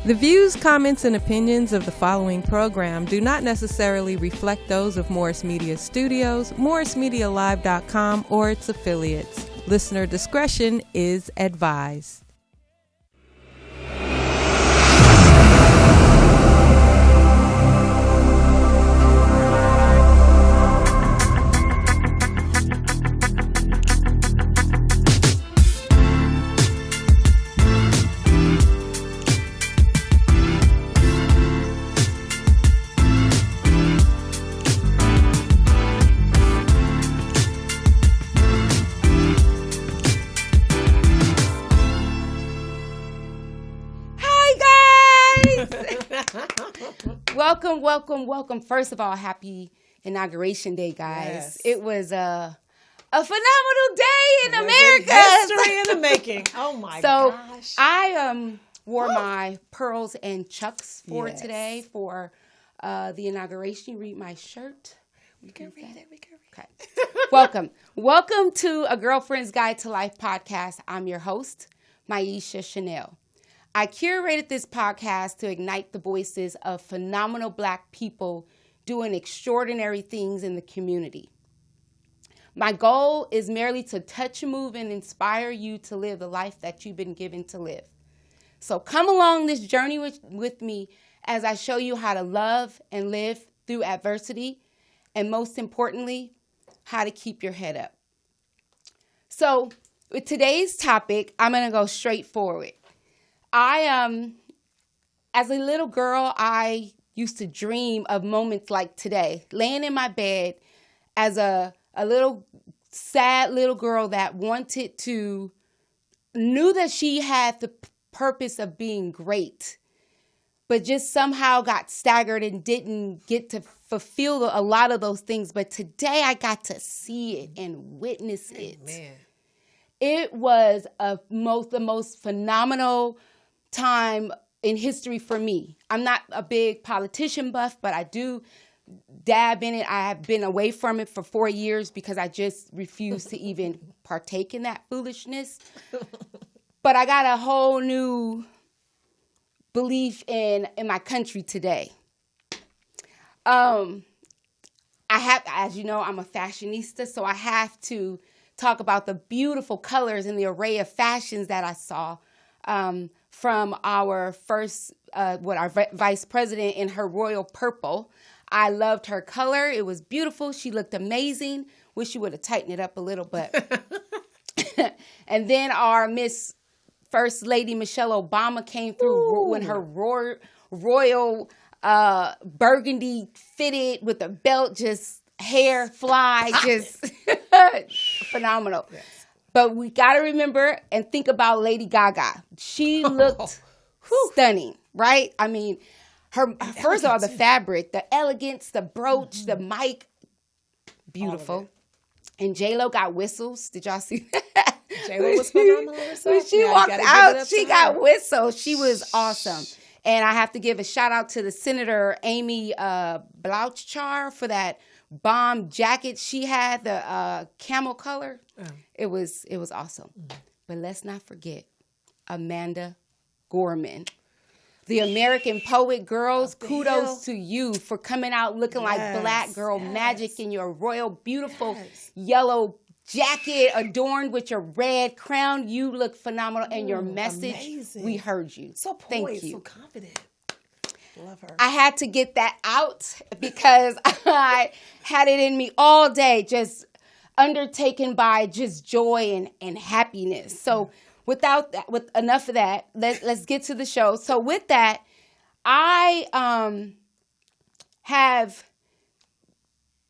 The views, comments, and opinions of the following program do not necessarily reflect those of Morris Media Studios, MorrisMediaLive.com, or its affiliates. Listener discretion is advised. Welcome. First of all, happy Inauguration Day, guys. Yes. It was a phenomenal day in America. History in the making. Oh my gosh. I wore my pearls and chucks for Yes. today for the inauguration. You read my shirt. We can read it. Okay. Welcome to A Girlfriend's Guide to Life podcast. I'm your host, Miesha Shanell. I curated this podcast to ignite the voices of phenomenal Black people doing extraordinary things in the community. My goal is merely to touch, move, and inspire you to live the life that you've been given to live. So come along this journey with me as I show you how to love and live through adversity, and most importantly, how to keep your head up. So with today's topic, I'm going to go straight forward. As a little girl, I used to dream of moments like today, laying in my bed as a little sad little girl that knew that she had the purpose of being great, but just somehow got staggered and didn't get to fulfill a lot of those things. But today I got to see it and witness it. Man. It was the most phenomenal time in history for me. I'm not a big politician buff, but I do dab in it. I have been away from it for 4 years because I just refuse to even partake in that foolishness. But I got a whole new belief in my country today. As you know, I'm a fashionista, so I have to talk about the beautiful colors and the array of fashions that I saw from our first, our vice president in her royal purple. I loved her color. It was beautiful. She looked amazing. Wish she would have tightened it up a little, but. And then our Miss First Lady Michelle Obama came through in her royal burgundy fitted with a belt, just hair fly, just phenomenal. Yes. But we got to remember and think about Lady Gaga. She looked stunning, right? I mean, first of all, the fabric, the elegance, the brooch, the mic, beautiful. And J-Lo got whistles. Did y'all see that? J-Lo was phenomenal herself. When she walked out, she got whistles. She was awesome. And I have to give a shout out to the Senator Amy Blanchard for that bomb jacket she had, the camel color. It was awesome. But let's not forget Amanda Gorman. The American Poet Girls, kudos to you for coming out looking like Black girl magic in your royal, beautiful yellow jacket adorned with your red crown. You look phenomenal, and your message, amazing. We heard you. So poised, thank you. so confident. Love her. I had to get that out because I had it in me all day, just undertaken by just joy and happiness. So with enough of that, let's get to the show. So with that, I have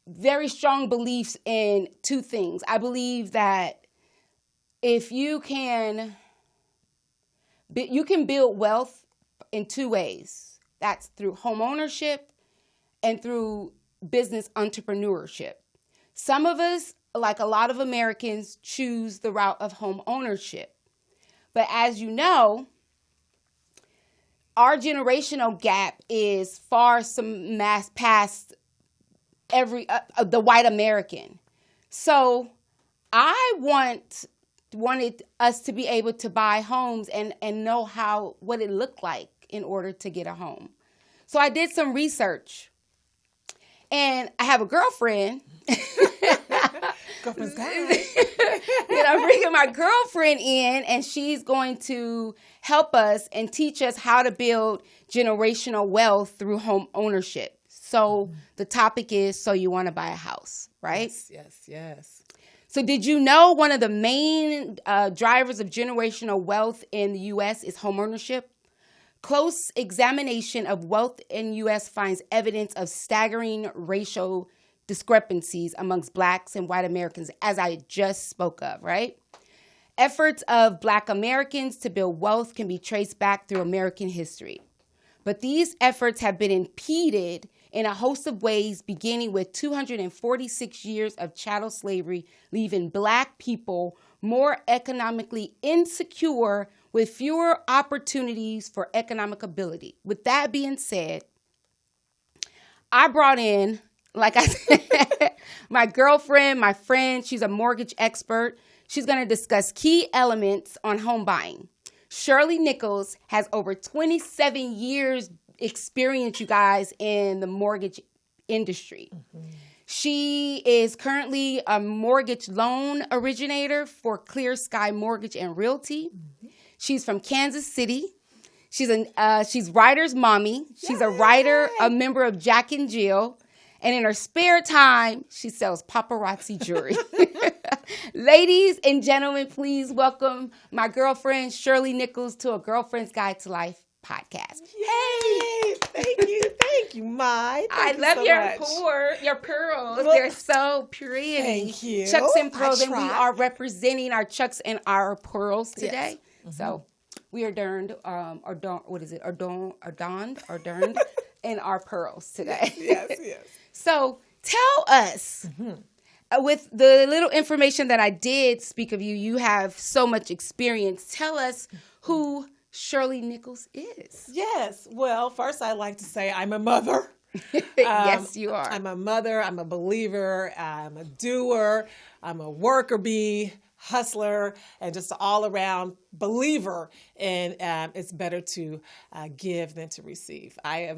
very strong beliefs in two things. I believe that if you can build wealth in two ways. That's through home ownership and through business entrepreneurship. Some of us, like a lot of Americans, choose the route of home ownership. But as you know, our generational gap is far past the white American. So I wanted us to be able to buy homes and know what it looked like. in order to get a home. So I did some research, and I have a girlfriend. Girlfriend's guy. I'm bringing my girlfriend in, and she's going to help us and teach us how to build generational wealth through home ownership. So the topic is, so you want to buy a house, right? Yes. So did you know one of the main drivers of generational wealth in the U.S. is home ownership? Close examination of wealth in U.S. finds evidence of staggering racial discrepancies amongst Blacks and white Americans, as I just spoke of, right? Efforts of Black Americans to build wealth can be traced back through American history. But these efforts have been impeded in a host of ways, beginning with 246 years of chattel slavery, leaving Black people more economically insecure with fewer opportunities for economic ability. With that being said, I brought in, like I said, my girlfriend, my friend. She's a mortgage expert. She's going to discuss key elements on home buying. Shirley Nichols has over 27 years experience, you guys, in the mortgage industry. Mm-hmm. She is currently a mortgage loan originator for Clear Sky Mortgage and Realty. Mm-hmm. She's from Kansas City. She's writer's mommy. She's a writer, a member of Jack and Jill. And in her spare time, she sells paparazzi jewelry. Ladies and gentlemen, please welcome my girlfriend, Shirley Nichols, to A Girlfriend's Guide to Life podcast. Yay! Thank you, Mai. I love your pearls. Well, they're so pretty. Thank you. Chucks and pearls, and we are representing our chucks and our pearls today. Yes. Mm-hmm. So we are adorned in our pearls today. Yes. So tell us, with the little information that I did speak of you, you have so much experience. Tell us who Shirley Nichols is. Yes. Well, first I'd like to say I'm a mother. Yes, you are. I'm a mother. I'm a believer. I'm a doer. I'm a worker bee, hustler, and just an all-around believer. And it's better to give than to receive. I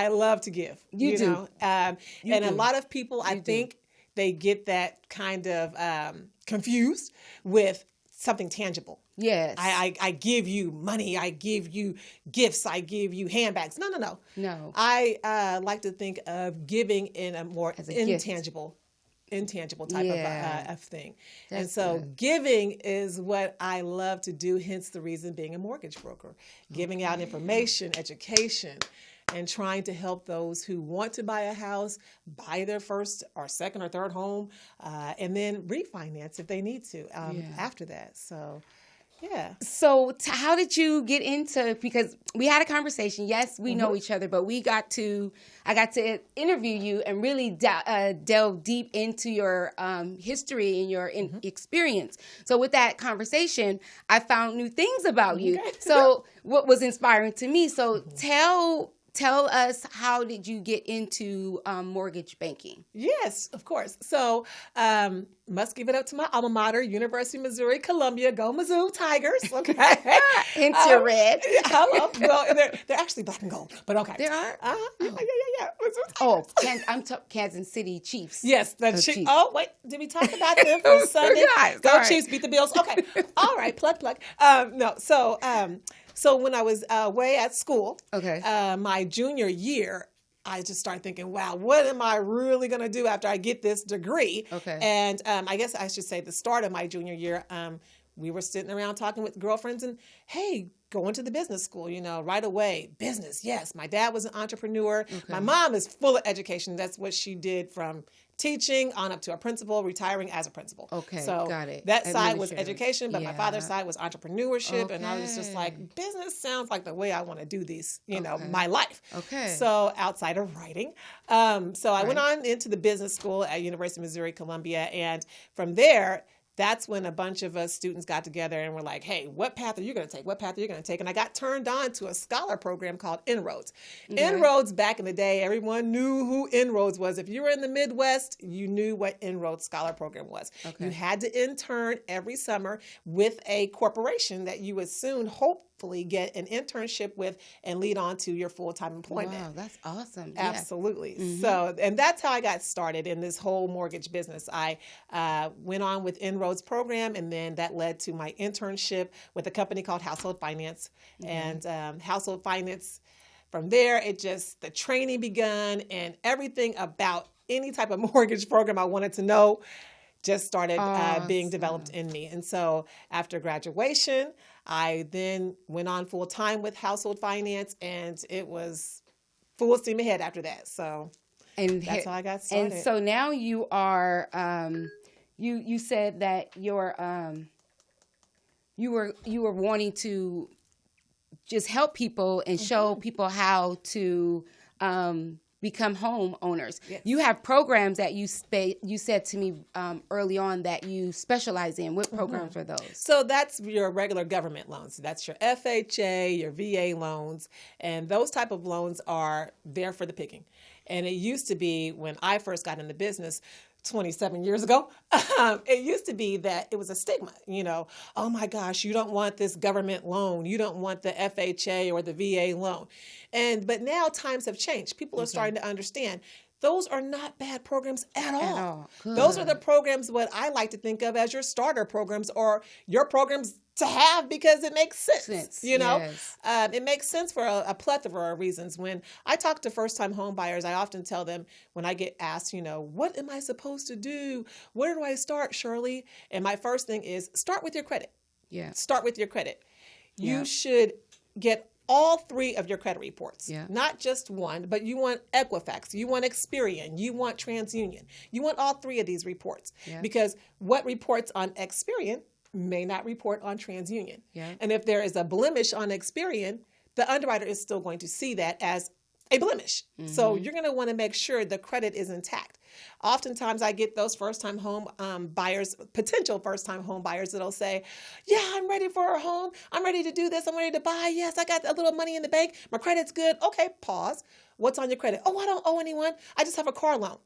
love to give. You do. Know? And do. A lot of people, I think, they get that kind of confused with something tangible. Yes. I give you money. I give you gifts. I give you handbags. No. I like to think of giving in a more intangible type of thing. That's and so good. Giving is what I love to do, hence the reason being a mortgage broker. Giving out information, education, and trying to help those who want to buy a house, buy their first or second or third home, and then refinance if they need to after that. So, yeah. So how did you get into, because we had a conversation. Yes, we know each other, but I got to interview you and really delve deep into your history and your experience. So with that conversation, I found new things about you. Okay. So what was inspiring to me. So Tell us, how did you get into mortgage banking? Yes, of course. So must give it up to my alma mater, University of Missouri, Columbia. Go Mizzou Tigers. Okay. Hence your red. Hello. Well, they're actually black and gold, but okay. There are? Yeah. Oh, Kansas City Chiefs. Yes, the Chiefs. Oh, wait. Did we talk about them for Sunday? Go Chiefs, beat the Bills. Okay. All right. Plug. No. So when I was away at school, my junior year, I just started thinking, wow, what am I really going to do after I get this degree? Okay. And I guess I should say the start of my junior year, we were sitting around talking with girlfriends and, hey, go into the business school, right away. Business, yes. My dad was an entrepreneur. Okay. My mom is full of education. That's what she did from teaching on up to a principal, retiring as a principal. Okay, so got it. That side was education, but my father's side was entrepreneurship. Okay. And I was just like, business sounds like the way I want to do these, my life. Okay. So outside of writing. So I went on into the business school at University of Missouri, Columbia. And from there, that's when a bunch of us students got together and were like, hey, what path are you going to take? What path are you going to take? And I got turned on to a scholar program called Inroads. Inroads, back in the day, everyone knew who Inroads was. If you were in the Midwest, you knew what Inroads scholar program was. Okay. You had to intern every summer with a corporation that you would soon hope hopefully get an internship with and lead on to your full-time employment. Wow, that's awesome. Absolutely. Yeah. So, and that's how I got started in this whole mortgage business. I went on with Inroads program, and then that led to my internship with a company called Household Finance. And Household Finance, from there, the training begun, and everything about any type of mortgage program I wanted to know just started being developed in me. And so after graduation, I then went on full time with Household Finance, and it was full steam ahead after that. So that's how I got started. And so now you are, you said that you were wanting to just help people and show people how to become homeowners. Yes. You have programs that you said to me early on that you specialize in. What programs are those? So that's your regular government loans. That's your FHA, your VA loans, and those type of loans are there for the picking. And it used to be, when I first got into business 27 years ago, it used to be that it was a stigma, oh my gosh, you don't want this government loan. You don't want the FHA or the VA loan. But now times have changed. People are starting to understand those are not bad programs at all. Those are the programs, what I like to think of as your starter programs, or your programs to have because it makes sense. Yes. It makes sense for a plethora of reasons. When I talk to first-time home buyers, I often tell them, when I get asked, what am I supposed to do? Where do I start, Shirley? And my first thing is start with your credit. Yeah. Start with your credit. You should get all 3 of your credit reports, not just one, but you want Equifax, you want Experian, you want TransUnion. You want all 3 of these reports because what reports on Experian may not report on TransUnion. And if there is a blemish on Experian, the underwriter is still going to see that as a blemish. So you're going to want to make sure the credit is intact. Oftentimes I get those first-time home buyers, potential first-time home buyers, that'll say, yeah, I'm ready for a home. I'm ready to do this. I'm ready to buy. Yes, I got a little money in the bank. My credit's good. Okay, pause. What's on your credit? Oh, I don't owe anyone. I just have a car loan.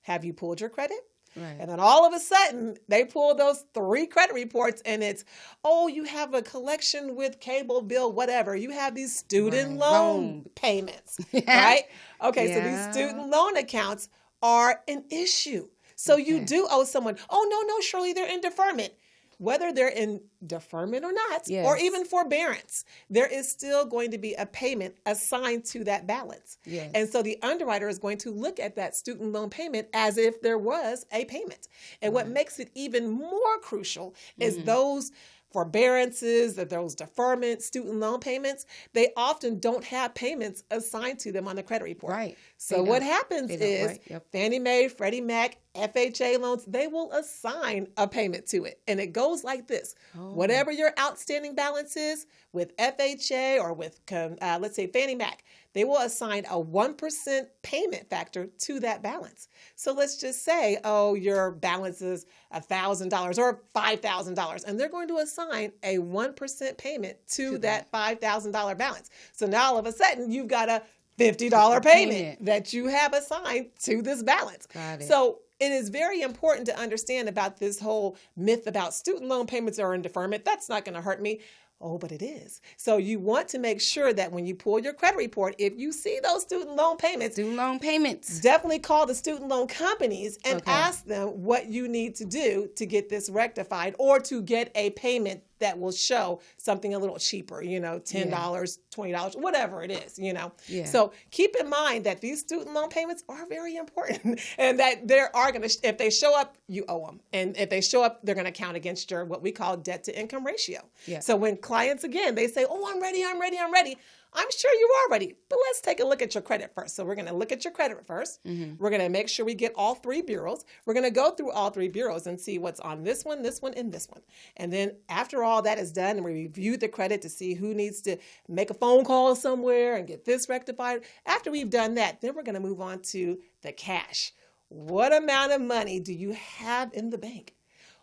Have you pulled your credit? Right. And then all of a sudden, they pull those 3 credit reports, and it's, oh, you have a collection with cable bill, whatever. You have these student loan payments, right? Okay, so these student loan accounts are an issue. So you do owe someone, oh, no, Shirley, they're in deferment. Whether they're in deferment or not, or even forbearance, there is still going to be a payment assigned to that balance. Yes. And so the underwriter is going to look at that student loan payment as if there was a payment. And what makes it even more crucial is those forbearances, those deferment student loan payments, they often don't have payments assigned to them on the credit report. Right. So what happens is Fannie Mae, Freddie Mac, FHA loans, they will assign a payment to it. And it goes like this. Whatever your outstanding balance is with FHA or with, let's say, Fannie Mac, they will assign a 1% payment factor to that balance. So let's just say, oh, your balance is $1,000 or $5,000, and they're going to assign a 1% payment to that $5,000 balance. So now all of a sudden you've got a $50 payment that you have assigned to this balance. Got it. So it is very important to understand about this whole myth about student loan payments are in deferment. That's not going to hurt me. Oh, but it is. So you want to make sure that when you pull your credit report, if you see those student loan payments, definitely call the student loan companies and ask them what you need to do to get this rectified or to get a payment that will show something a little cheaper, $10, $20, whatever it is, So keep in mind that these student loan payments are very important and that there are going to, if they show up, you owe them. And if they show up, they're going to count against your, what we call debt to income ratio. Yeah. So when clients, again, they say, oh, I'm ready. I'm sure you are ready, but let's take a look at your credit first. So we're going to look at your credit first. We're going to make sure we get all 3 bureaus. We're going to go through all 3 bureaus and see what's on this one, and this one. And then after all that is done and we review the credit to see who needs to make a phone call somewhere and get this rectified. After we've done that, then we're going to move on to the cash. What amount of money do you have in the bank?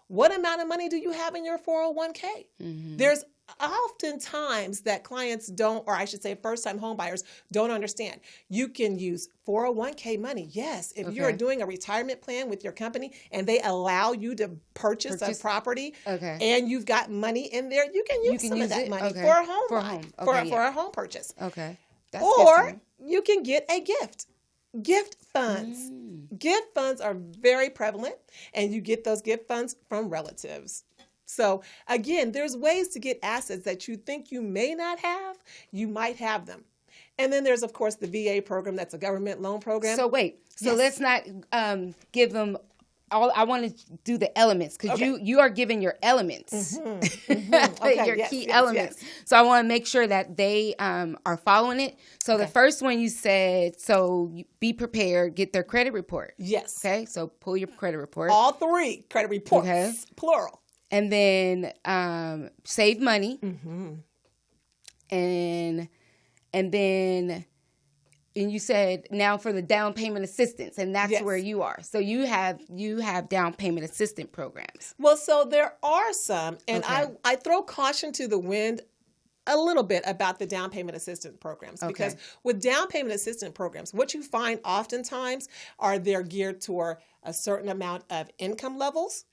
What amount of money do you have in your 401k? There's oftentimes that clients don't, or I should say first-time home buyers don't understand. You can use 401k money. Yes, if you're doing a retirement plan with your company and they allow you to purchase a property and you've got money in there, you can use some of that money for a home for a home purchase. Okay. Or you can get a gift. Gift funds. Gift funds are very prevalent, and you get those gift funds from relatives. So again, there's ways to get assets that you think you may not have, you might have them. And then there's, of course, the VA program. That's a government loan program. So wait, let's not give them all. I want to do the elements, because you are giving your elements, your key elements. Yes. So I want to make sure that they are following it. So the first one you said, be prepared, get their credit report. Yes. Okay, so pull your credit report. All 3 credit reports, plural. And then save money. And then you said now for the down payment assistance, and that's where you are. So you have down payment assistance programs. Well, so there are some, and I throw caution to the wind a little bit about the down payment assistance programs, because with down payment assistance programs, what you find oftentimes are they're geared toward a certain amount of income levels,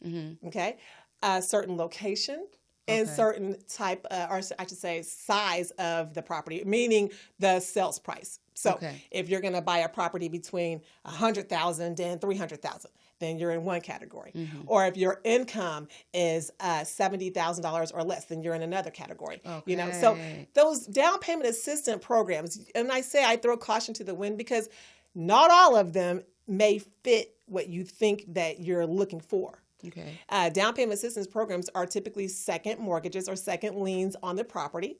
a certain location, and certain type, or I should say size of the property, meaning the sales price. So if you're going to buy a property between $100,000 and $300,000, then you're in one category. Or if your income is $70,000 or less, then you're in another category. You know, so those down payment assistance programs, and I say I throw caution to the wind because not all of them may fit what you think that you're looking for. Down payment assistance programs are typically second mortgages or second liens on the property.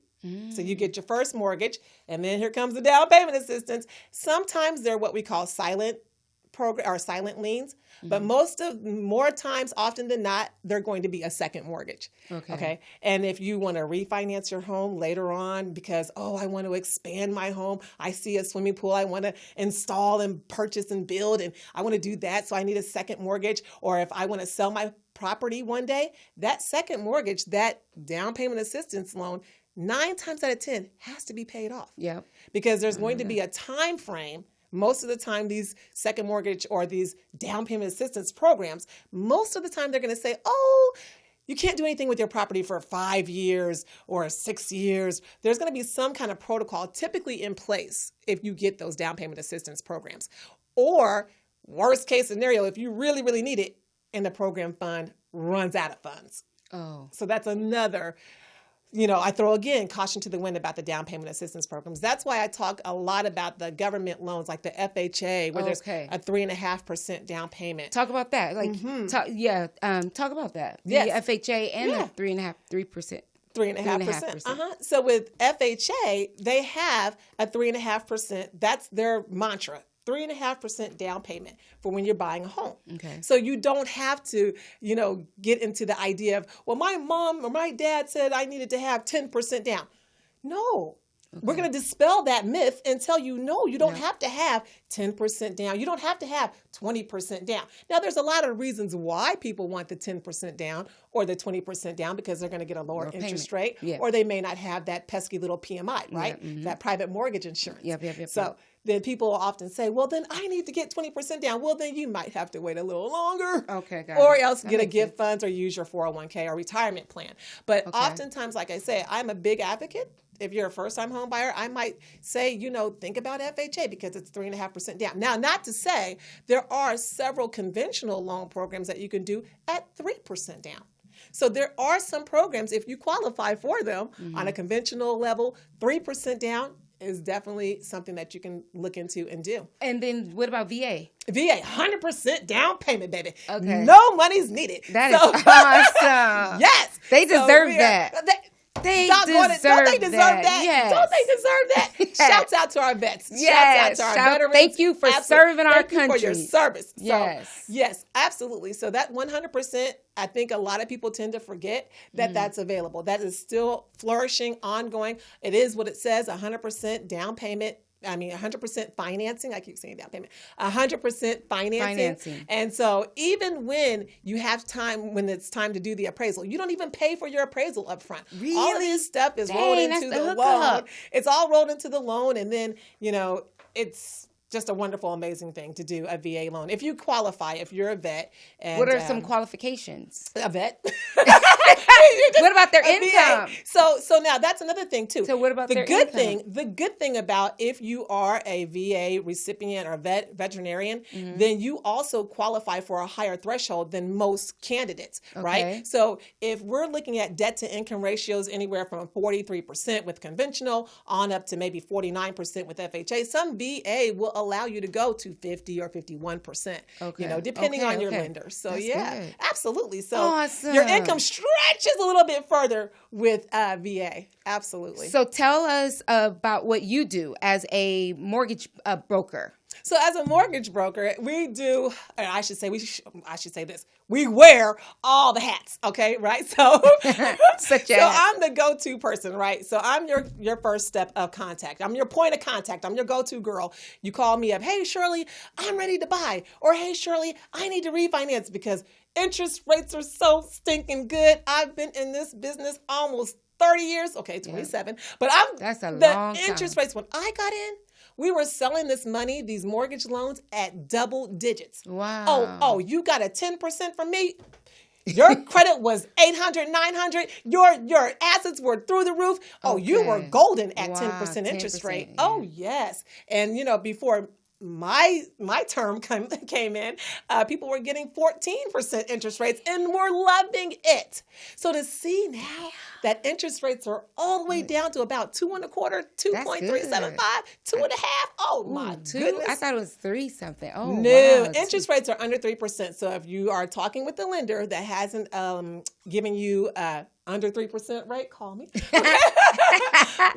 So you get your first mortgage, and then here comes the down payment assistance. Sometimes they're what we call silent liens, but more times, often than not, they're going to be a second mortgage. And if you want to refinance your home later on because, I want to expand my home, I see a swimming pool I want to install and purchase and build, and I want to do that, so I need a second mortgage. Or if I want to sell my property one day, that second mortgage, that down payment assistance loan, 9 times out of 10 has to be paid off. Because there's going to be a time frame. Most of the time, these second mortgage or these down payment assistance programs, most of the time they're going to say, you can't do anything with your property for 5 years or 6 years. There's going to be some kind of protocol typically in place if you get those down payment assistance programs. Or worst case scenario, if you really, really need it and the program fund runs out of funds. So that's another, I throw again caution to the wind about the down payment assistance programs. That's why I talk a lot about the government loans, like the FHA, where there's a 3.5% down payment. Talk about that. Talk about that. Yes. The FHA and the 3.5%. 3.5%. So with FHA, they have a 3.5%. That's their mantra. 3.5% down payment for when you're buying a home. So you don't have to, get into the idea of, my mom or my dad said I needed to have 10% down. No. We're going to dispel that myth and tell you, no, you don't have to have 10% down. You don't have to have 20% down. Now, there's a lot of reasons why people want the 10% down or the 20% down, because they're going to get a lower interest rate, or they may not have that pesky little PMI, right? That private mortgage insurance. So then people will often say, well, then I need to get 20% down. Well, then you might have to wait a little longer. Or else get a gift funds or use your 401k or retirement plan. But oftentimes, like I say, I'm a big advocate. If you're a first-time home buyer, I might say, think about FHA because it's 3.5% down. Now, not to say there are several conventional loan programs that you can do at 3% down. So there are some programs, if you qualify for them on a conventional level, 3% down is definitely something that you can look into and do. And then what about VA? VA, 100% down payment, baby. No money's needed. That is awesome. Yes. They deserve that. Don't they deserve that? Yes. Don't they deserve that? Yes. Shouts out to our vets. Yes. Shouts out to our veterans. Thank you for serving our country. Thank you for your service. Yes. Yes, absolutely. So that 100%, I think a lot of people tend to forget that that's available. That is still flourishing, ongoing. It is what it says, 100% down payment 100% financing. I keep saying down payment. 100% financing. And so even when you have time, when it's time to do the appraisal, you don't even pay for your appraisal up front. Really? All of this stuff is rolled into the loan. It's all rolled into the loan. And then, it's just a wonderful, amazing thing to do a VA loan. If you qualify, if you're a vet. And, what are some qualifications? A vet. What about their income? So now that's another thing too. So what about their income? The good thing about if you are a VA recipient or veterinarian, then you also qualify for a higher threshold than most candidates, right? So if we're looking at debt to income ratios anywhere from 43% with conventional on up to maybe 49% with FHA, some VA will allow you to go to 50 or 51%, depending on your lender. So that's good. Absolutely. So your income stretches a little bit further with VA. Absolutely. So tell us about what you do as a mortgage broker. So as a mortgage broker, we do, I should say this, we wear all the hats, okay, right? So, I'm the go-to person, right? So I'm your first step of contact. I'm your point of contact. I'm your go-to girl. You call me up, hey, Shirley, I'm ready to buy. Or, hey, Shirley, I need to refinance because interest rates are so stinking good. I've been in this business almost 30 years. Okay, 27. But that's a long time. The interest rates, when I got in, we were selling these mortgage loans at double digits. Wow. Oh, you got a 10% from me? Your credit was 800, 900. Your assets were through the roof. Oh, you were golden at 10% interest rate. Yeah. Oh, yes. And, before my term came in, people were getting 14% interest rates and were loving it. So to see now that interest rates are all the way down to about 2.25%, 2.375%, 2.5%. Oh my goodness! I thought it was 3 something. Oh no, interest rates are under 3%. So if you are talking with the lender that hasn't given you under 3% rate, call me.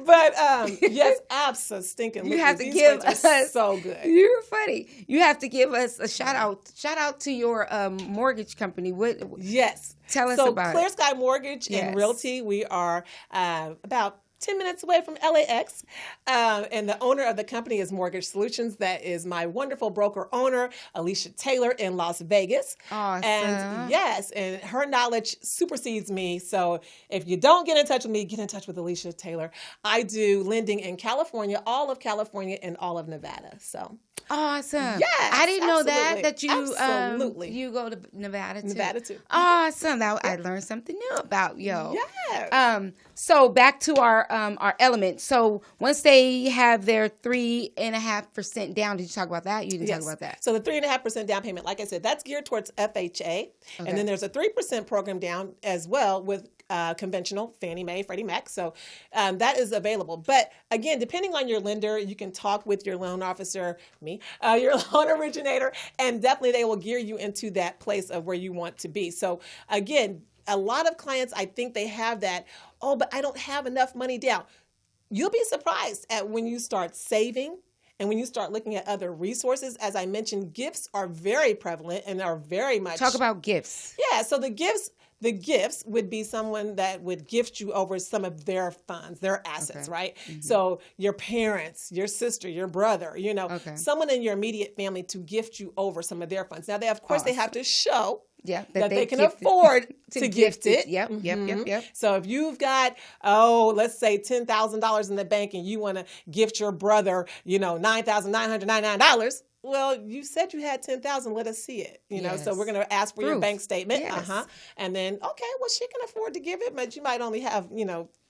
But yes, absolutely. You have to give us so good. You're funny. You have to give us a shout out. Shout out to your mortgage company. Yes. Tell us about Clear Sky Mortgage and Realty. We are about 10 minutes away from LAX. And the owner of the company is Mortgage Solutions. That is my wonderful broker owner, Alicia Taylor in Las Vegas. Awesome. And yes, and her knowledge supersedes me. So if you don't get in touch with me, get in touch with Alicia Taylor. I do lending in California, all of California, and all of Nevada. So awesome. Yes, I didn't know that you absolutely. You go to Nevada too. Nevada too. Awesome. I learned something new about yo. Yeah. So back to our element. So once they have their 3.5% down, did you talk about that? You didn't talk about that. So the 3.5% down payment, like I said, that's geared towards FHA. And then there's a 3% program down as well with conventional Fannie Mae, Freddie Mac. So that is available. But again, depending on your lender, you can talk with your loan officer, your loan originator, and definitely they will gear you into that place of where you want to be. So again, a lot of clients, I think they have that, but I don't have enough money down. You'll be surprised at when you start saving and when you start looking at other resources. As I mentioned, gifts are very prevalent and are very much. Talk about gifts. Yeah, so the gifts would be someone that would gift you over some of their funds, their assets, right? Mm-hmm. So your parents, your sister, your brother, someone in your immediate family to gift you over some of their funds. Now, they have to show that they can afford to gift it. Yep. So if you've got, let's say $10,000 in the bank and you want to gift your brother, $9,999, well, you said you had $10,000. Let us see it. So we're going to ask for your bank statement. Yes. And then, she can afford to give it, but you might only have,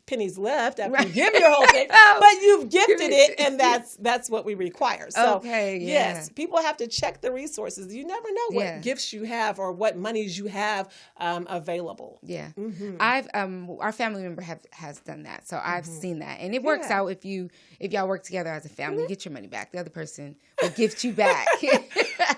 pennies left after you give your whole thing, but you've gifted it, and that's what we require. So yes, people have to check the resources. You never know what gifts you have or what monies you have available. Yeah, our family member has done that, so I've seen that, and it works out if y'all work together as a family. You get your money back. The other person will gift you back.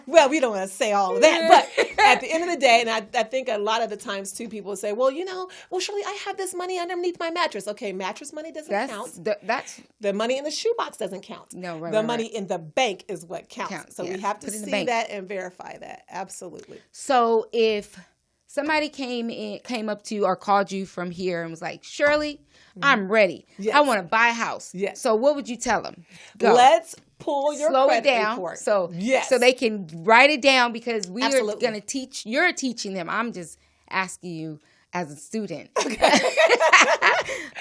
Well, we don't want to say all of that, but at the end of the day, and I think a lot of the times too, people say, well, Shirley, I have this money underneath my mattress. Okay, mattress money doesn't count. That's the money in the shoebox doesn't count. No, right. The money in the bank is what counts. So we have to see that and verify that. Absolutely. So if somebody came up to you or called you from here and was like, Shirley, I'm ready. Yes. I want to buy a house. Yes. So what would you tell them? Go. Let's pull your slow credit it down report. so yes. so they can write it down, because we Absolutely. are going to teach. You're teaching them. I'm just asking you as a student. Okay.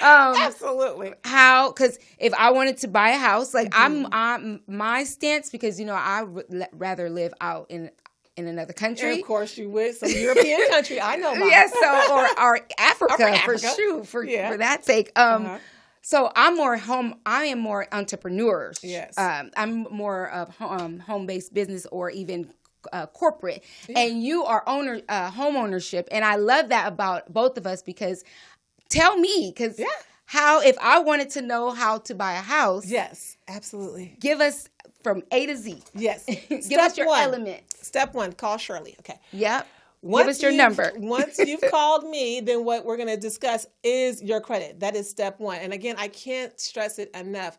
Absolutely. How? Because if I wanted to buy a house, like I'm my stance, because I rather live out in another country. And of course, you would some European country. I know. Yes, or Africa for sure, for that sake. So I'm more I am more entrepreneurs. Yes. I'm more of home-based business, or even corporate. And you are home ownership, and I love that about both of us, because tell me, because how, if I wanted to know how to buy a house. Yes, absolutely. Give us from A to Z. Yes. Give us your elements. Step 1, call Shirley. Okay. Yep. Give us your number. Once you've called me, then what we're going to discuss is your credit. That is step 1. And again, I can't stress it enough.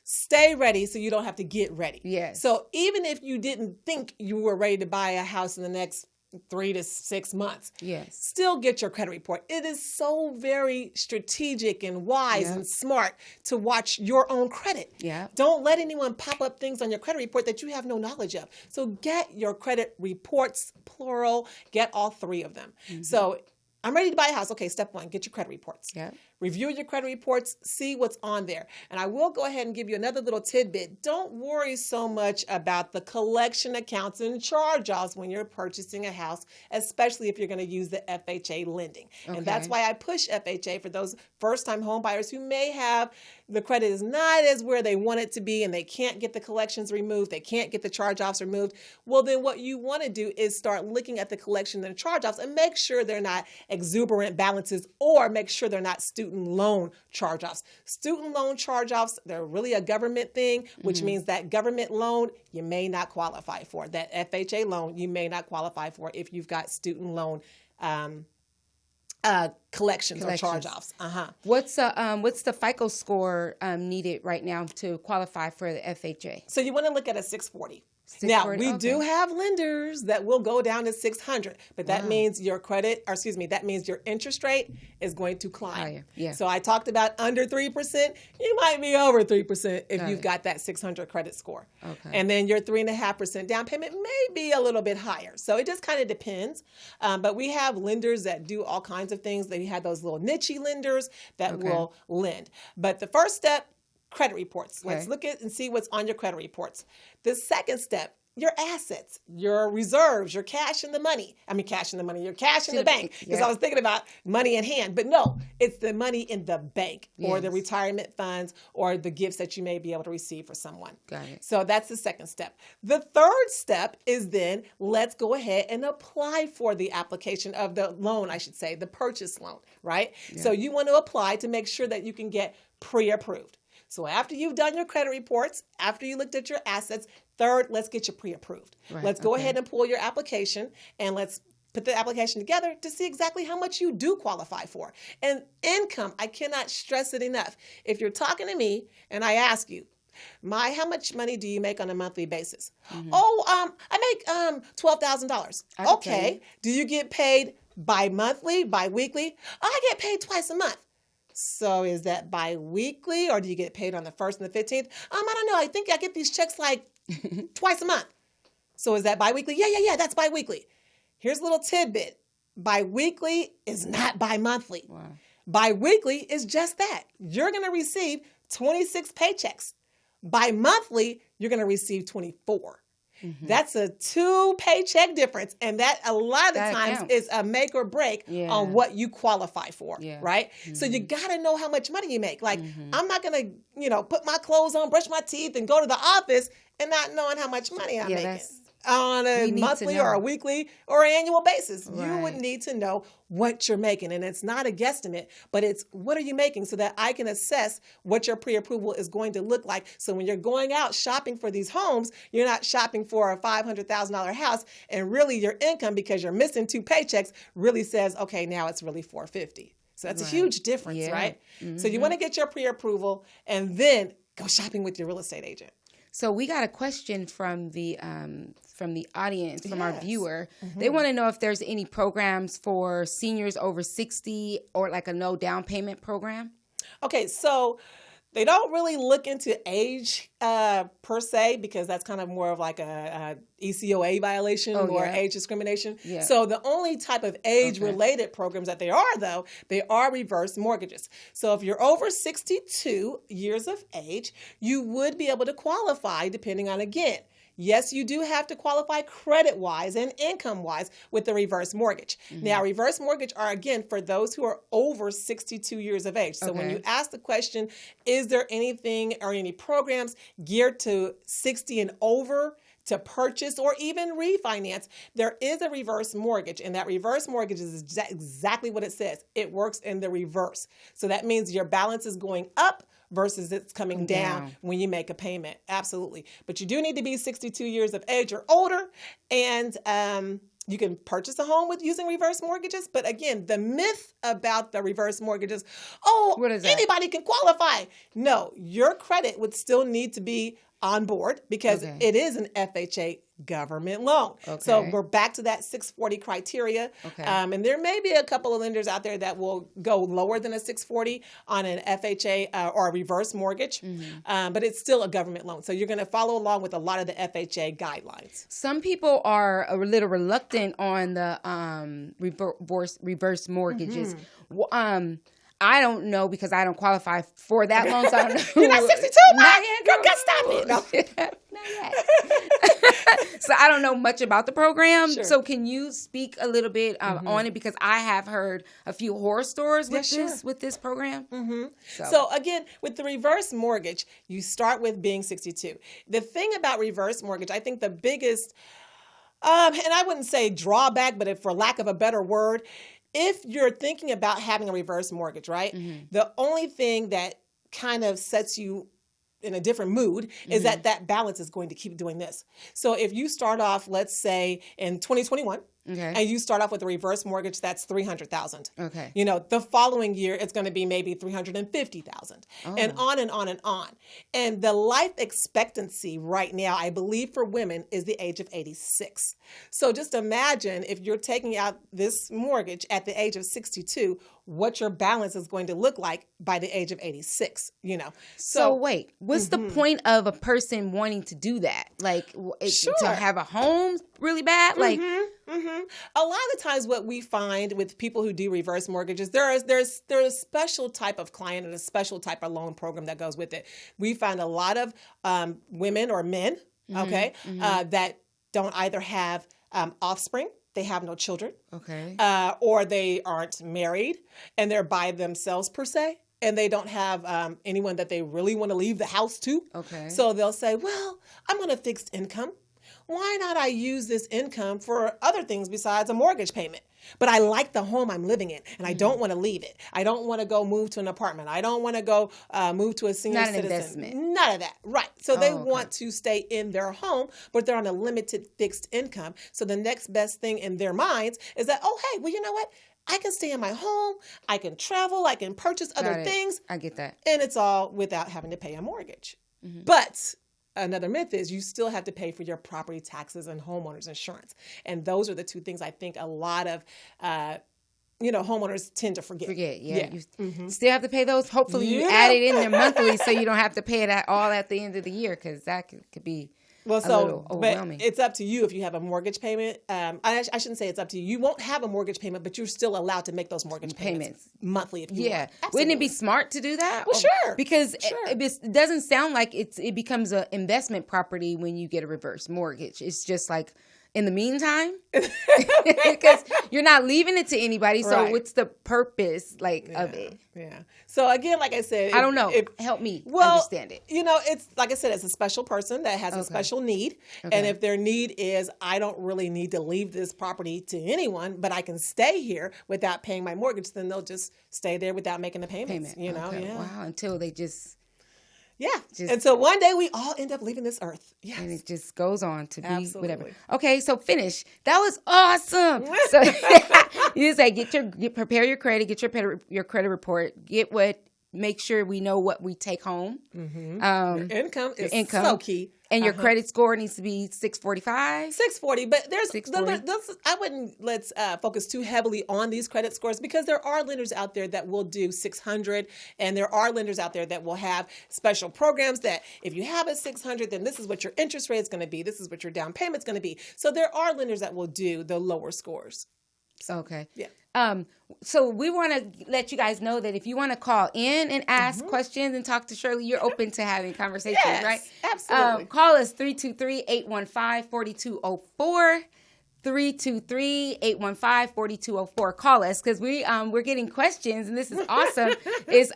Stay ready so you don't have to get ready. Yes. So even if you didn't think you were ready to buy a house in the next 3 to 6 months, still get your credit report. It is so very strategic and wise and smart to watch your own credit. Yeah. Don't let anyone pop up things on your credit report that you have no knowledge of. So get your credit reports, plural, get all 3 of them. So I'm ready to buy a house. Okay, step 1, get your credit reports. Yeah. Review your credit reports, see what's on there. And I will go ahead and give you another little tidbit. Don't worry so much about the collection accounts and charge-offs when you're purchasing a house, especially if you're going to use the FHA lending. Okay. And that's why I push FHA for those first-time home buyers who may have the credit is not as where they want it to be, and they can't get the collections removed, they can't get the charge-offs removed. Well, then what you want to do is start looking at the collection and charge-offs and make sure they're not exuberant balances, or make sure they're not student loan charge-offs. Student loan charge-offs, they're really a government thing, which means that government loan you may not qualify for. That FHA loan you may not qualify for if you've got student loan collections or charge-offs. What's the FICO score needed right now to qualify for the FHA? So you want to look at a 640. Now, we do have lenders that will go down to 600, but that means your that means your interest rate is going to climb. So I talked about under 3%. You might be over 3% if you've got that 600 credit score. And then your 3.5% down payment may be a little bit higher. So it just kind of depends. But we have lenders that do all kinds of things. They have those little niche lenders that will lend. But the first step, credit reports. Let's look at and see what's on your credit reports. The second step, your assets, your reserves, your cash in the money. Your cash in the bank. Because I was thinking about money in hand. But no, it's the money in the bank or the retirement funds or the gifts that you may be able to receive for someone. Got it. So that's the second step. The third step is then let's go ahead and apply for the application of the loan, I should say, the purchase loan, right? So you want to apply to make sure that you can get pre-approved. So after you've done your credit reports, after you looked at your assets, third, let's get you pre-approved. Let's go ahead and pull your application, and let's put the application together to see exactly how much you do qualify for. And income, I cannot stress it enough. If you're talking to me and I ask you, how much money do you make on a monthly basis? I make $12,000. Okay. Do you get paid bi-monthly, bi-weekly? I get paid twice a month. So is that bi-weekly, or do you get paid on the 1st and the 15th? I don't know. I think I get these checks like twice a month. So is that bi-weekly? Yeah, that's bi-weekly. Here's a little tidbit. Bi-weekly is not bi-monthly. Wow. Bi-weekly is just that. You're going to receive 26 paychecks. Bi-monthly, you're going to receive 24. That's a 2 paycheck difference. And that a lot of the times counts. Is a make or break on what you qualify for, right? So you got to know how much money you make. Like, I'm not going to, put my clothes on, brush my teeth, and go to the office and not knowing how much money I'm making. On a monthly or a weekly or annual basis. Right. You would need to know what you're making. And it's not a guesstimate, but it's what are you making so that I can assess what your pre-approval is going to look like. So when you're going out shopping for these homes, you're not shopping for a $500,000 house, and really your income, because you're missing 2 paychecks, really says, okay, now it's really $450. So that's a huge difference, right? So you want to get your pre-approval and then go shopping with your real estate agent. So we got a question from the audience, from our viewer. They want to know if there's any programs for seniors over 60 or like a no down payment program. Okay, so they don't really look into age per se, because that's kind of more of like a ECOA violation or age discrimination. Yeah. So the only type of age-related programs that they are, though, they are reverse mortgages. So if you're over 62 years of age, you would be able to qualify depending on, again, yes, you do have to qualify credit-wise and income-wise with the reverse mortgage. Mm-hmm. Now, reverse mortgage are, again, for those who are over 62 years of age. So when you ask the question, is there anything or any programs geared to 60 and over to purchase or even refinance, there is a reverse mortgage. And that reverse mortgage is exactly what it says. It works in the reverse. So that means your balance is going up versus it's coming down when you make a payment. Absolutely. But you do need to be 62 years of age or older. And you can purchase a home with using reverse mortgages. But again, the myth about the reverse mortgages, anybody can qualify. No, your credit would still need to be on board because it is an FHA government loan. So we're back to that 640 criteria. And there may be a couple of lenders out there that will go lower than a 640 on an FHA or a reverse mortgage, but it's still a government loan. So you're going to follow along with a lot of the FHA guidelines. Some people are a little reluctant on the reverse mortgages. I don't know because I don't qualify for that loan. So I don't know. You're not 62, not yet. Girl, stop it. No. Not yet. So I don't know much about the program. Sure. So can you speak a little bit on it? Because I have heard a few horror stories with this program. So again, with the reverse mortgage, you start with being 62. The thing about reverse mortgage, I think the biggest, and I wouldn't say drawback, but if for lack of a better word, if you're thinking about having a reverse mortgage, right, the only thing that kind of sets you in a different mood is that balance is going to keep doing this. So if you start off, let's say in 2021, and you start off with a reverse mortgage that's $300,000. You know, the following year it's going to be maybe $350,000, and on and on and on. And the life expectancy right now, I believe, for women is the age of 86. So just imagine if you're taking out this mortgage at the age of 62, what your balance is going to look like by the age of 86. You know. So wait, what's the point of a person wanting to do that? Like to have a home really bad, like. A lot of the times what we find with people who do reverse mortgages, there's a special type of client and a special type of loan program that goes with it. We find a lot of women or men, that don't either have offspring, they have no children, or they aren't married and they're by themselves per se. And they don't have anyone that they really want to leave the house to. So they'll say, well, I'm on a fixed income. Why not I use this income for other things besides a mortgage payment? But I like the home I'm living in, and I don't want to leave it. I don't want to go move to an apartment. I don't want to go move to a senior citizen. Investment. None of that. Right. So they want to stay in their home, but they're on a limited fixed income. So the next best thing in their minds is that, oh, hey, well, you know what? I can stay in my home. I can travel. I can purchase other things. I get that. And it's all without having to pay a mortgage. But another myth is you still have to pay for your property taxes and homeowners insurance. And those are the two things I think a lot of homeowners tend to forget. You still have to pay those. Hopefully you add it in there monthly so you don't have to pay it all at the end of the year, because that could be a little overwhelming. But it's up to you if you have a mortgage payment. I shouldn't say it's up to you. You won't have a mortgage payment, but you're still allowed to make those mortgage payments monthly if you want. Wouldn't it be smart to do that? Well, sure. Because it doesn't sound like it becomes an investment property when you get a reverse mortgage. It's just like, in the meantime, because you're not leaving it to anybody. So what's the purpose of it? Yeah. So again, like I said, I don't know. Help me understand it. You know, it's like I said, it's a special person that has a special need. And if their need is, I don't really need to leave this property to anyone, but I can stay here without paying my mortgage, then they'll just stay there without making the payments. You know, Wow. Until they just. And so one day we all end up leaving this earth. Yes. And it just goes on to be whatever. Okay, so finish. That was awesome. So you say prepare your credit, get your credit report, get what make sure we know what we take home. Your income is so key. And your credit score needs to be 645? 640, but I wouldn't let's focus too heavily on these credit scores, because there are lenders out there that will do 600, and there are lenders out there that will have special programs that if you have a 600, then this is what your interest rate is going to be. This is what your down payment is going to be. So there are lenders that will do the lower scores. Okay. Yeah. So we want to let you guys know that if you want to call in and ask questions and talk to Shirley, you're open to having conversations, yes, right? Absolutely. Call us 323-815-4204. 323-815-4204. Call us, because we're getting questions, and this is awesome. It's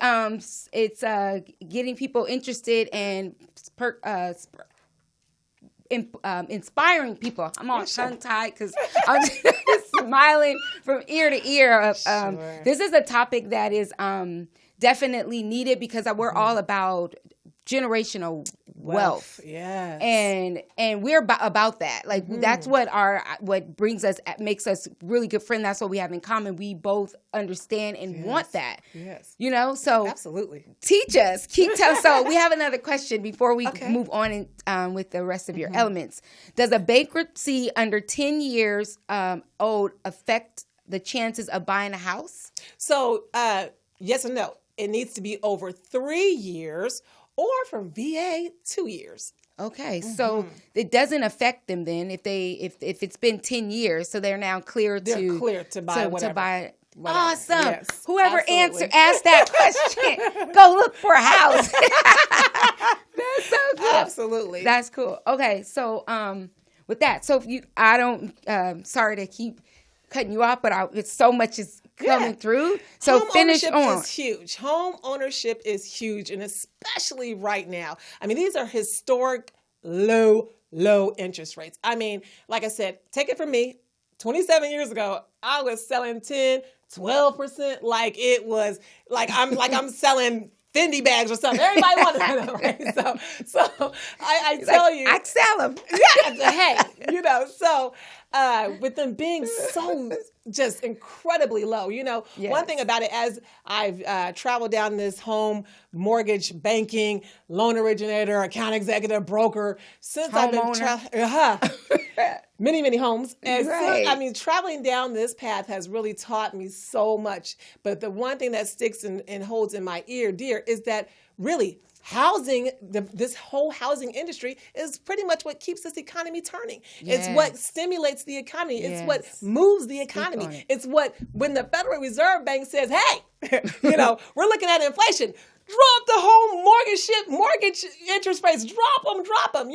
getting people interested and inspiring people. I'm all tongue-tied because I'm smiling from ear to ear. Sure. This is a topic that is definitely needed, because we're all about generational wealth. Yes. And we're about that. Like that's what makes us really good friends. That's what we have in common. We both understand and want that. Yes. You know, so absolutely. Teach us. Keep telling. So we have another question before we move on with the rest of your elements. Does a bankruptcy under 10 years owed affect the chances of buying a house? So yes and no. It needs to be over 3 years, or from VA 2 years. Okay, so it doesn't affect them then if it's been 10 years, so they're now clear to buy whatever. Awesome. Yes, Whoever asked that question, go look for a house. That's so cool. Absolutely. That's cool. Okay, so with that, so sorry to keep cutting you off, but it's so much is coming through. So finish on. Home ownership is huge. Home ownership is huge, and especially right now. I mean, these are historic low interest rates. I mean, like I said, take it from me. 27 years ago, I was selling 10, 12% like it was I'm selling Fendi bags or something. Everybody wanted them, right? So I tell you, I sell them. Yeah, hey, so with them being so just incredibly low, one thing about it, as I've traveled down this home mortgage banking, loan originator, account executive, broker, since I've been many homes. And traveling down this path has really taught me so much. But the one thing that sticks and holds in my ear dear is that really housing, this whole housing industry is pretty much what keeps this economy turning. Yes. It's what stimulates the economy. It's what moves the economy. It's what, when the Federal Reserve Bank says, hey, we're looking at inflation, drop the whole mortgage interest rates, drop them,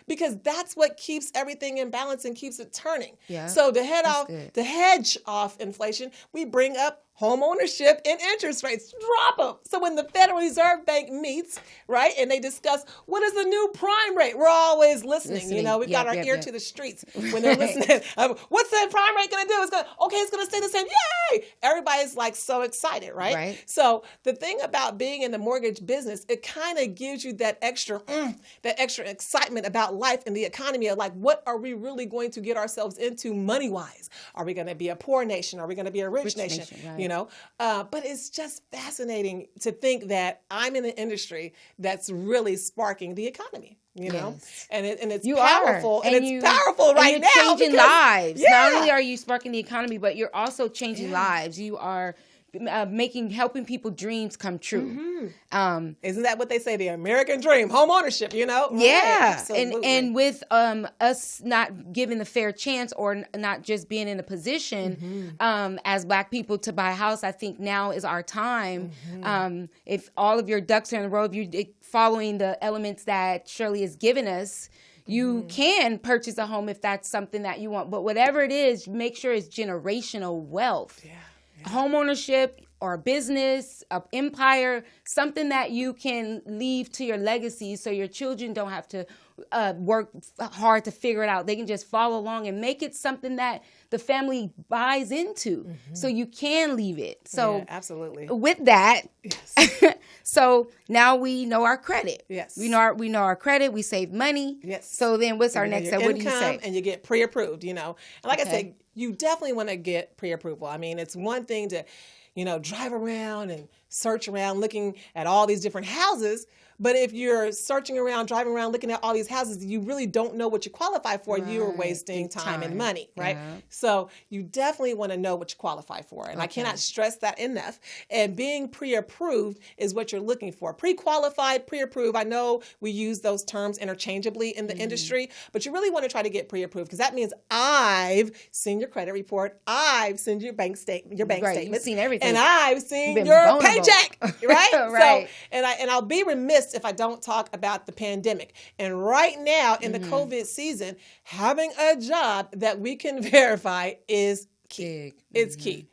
because that's what keeps everything in balance and keeps it turning. Yeah, so to hedge off inflation, we bring up home ownership and interest rates, drop them. So when the Federal Reserve Bank meets, right, and they discuss what is the new prime rate, we're always listening. We've got our ear to the streets when they're listening. What's the prime rate going to do? It's going to stay the same. Yay! Everybody's like so excited, right? So the thing about being in the mortgage business, it kind of gives you that extra excitement about life and the economy of like, what are we really going to get ourselves into money-wise? Are we going to be a poor nation? Are we going to be a rich nation? Right. But it's just fascinating to think that I'm in an industry that's really sparking the economy. Yes. and it's powerful, and it's powerful right now. You're changing lives. Yeah. Not only are you sparking the economy, but you're also changing lives. You are helping people dreams come true. Isn't that what they say? The American dream, home ownership, Yeah. Right, and with us not giving the fair chance, or not just being in a position as Black people to buy a house, I think now is our time. If all of your ducks are in a row, if you're following the elements that Shirley has given us, you can purchase a home if that's something that you want. But whatever it is, make sure it's generational wealth. Yeah. Home ownership or a business, an empire, something that you can leave to your legacy so your children don't have to work hard to figure it out. They can just follow along and make it something that the family buys into, so you can leave it. So absolutely. With that, so now we know our credit. Yes. We know our credit. We save money. Yes. So then what's our next step? What do you say? And you get pre-approved, And like I said, you definitely want to get pre-approval. I mean, it's one thing to, drive around and search around looking at all these different houses. But if you're searching around, driving around, looking at all these houses, you really don't know what you qualify for. Right. You are wasting time and money, right? Yeah. So you definitely want to know what you qualify for. And I cannot stress that enough. And being pre-approved is what you're looking for. Pre-qualified, pre-approved. I know we use those terms interchangeably in the industry, but you really want to try to get pre-approved because that means I've seen your credit report, I've seen your bank statement, statements, you've seen everything, and I've seen your paycheck, right? Right. So, and I'll be remiss if I don't talk about the pandemic. And right now in the COVID season, having a job that we can verify is key. It's key.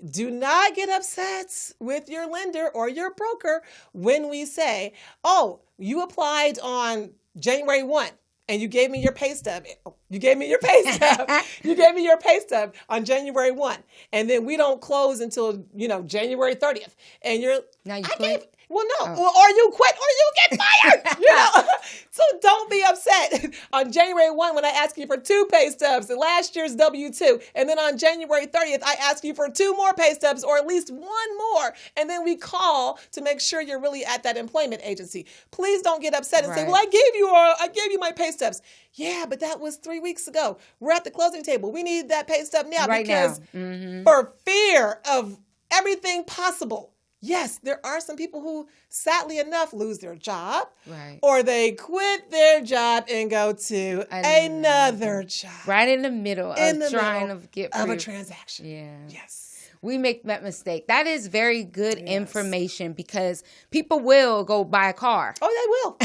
Do not get upset with your lender or your broker when we say, oh, you applied on January 1 and you gave me your pay stub. You gave me your pay stub on January 1. And then we don't close until, January 30th. And you're, now you quit? Well, no, or you quit or you get fired, So don't be upset on January 1 when I ask you for 2 pay stubs, last year's W-2. And then on January 30th, I ask you for 2 more pay stubs or at least 1 more. And then we call to make sure you're really at that employment agency. Please don't get upset and say, well, I gave you my pay stubs. Yeah, but that was 3 weeks ago. We're at the closing table. We need that pay stub now because for fear of everything possible. Yes, there are some people who, sadly enough, lose their job, or they quit their job and go to another job. Right in the middle of trying to get a transaction. Yeah. Yes. We make that mistake. That is very good information because people will go buy a car. Oh, they will.